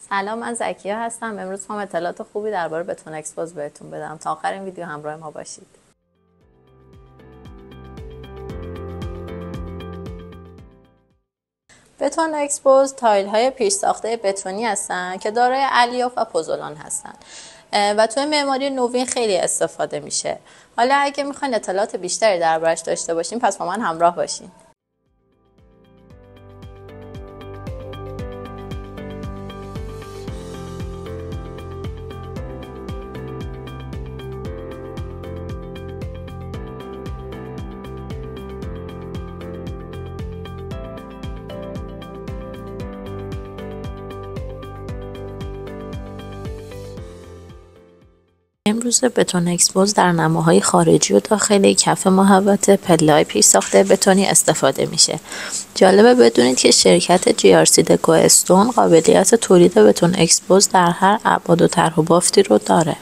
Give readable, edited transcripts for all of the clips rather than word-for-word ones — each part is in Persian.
سلام، من زکیه هستم. امروز هم اطلاعات خوبی درباره بتون اکسپوز بهتون بدم. تا آخر این ویدیو همراه ما باشید. بتون اکسپوز تایل های پیش ساخته بتونی هستن که دارای الیاف و پوزولان هستن و توی معماری نوین خیلی استفاده میشه. حالا اگه میخواین اطلاعات بیشتری دربارش داشته باشین پس با من همراه باشین. امروز بتون اکسپوز در نماهای خارجی و داخلی کف محوطه پله‌های پیش ساخته بتونی استفاده میشه. جالبه بدونید که شرکت GRC دکو استون قابلیت تولید بتون اکسپوز در هر ابعاد و طرح و بافتی رو داره.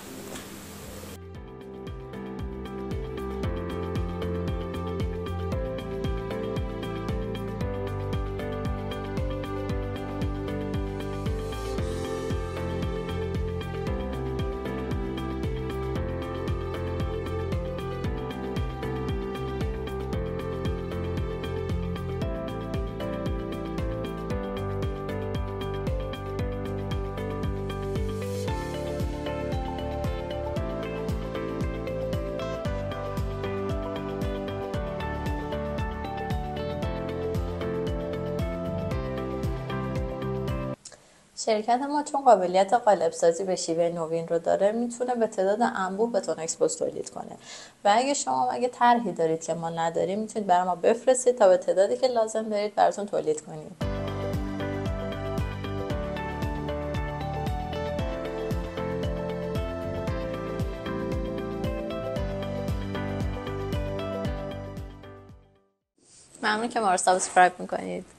شرکت ما چون قابلیت قالب سازی به شیوه نوین رو داره میتونه به تعداد انبوه بتون اکسپوز تولید کنه و اگه طرحی دارید که ما نداریم میتونید برای ما بفرستید تا به تعدادی که لازم دارید براتون تولید کنیم. ممنون که ما رو سابسکرایب میکنید.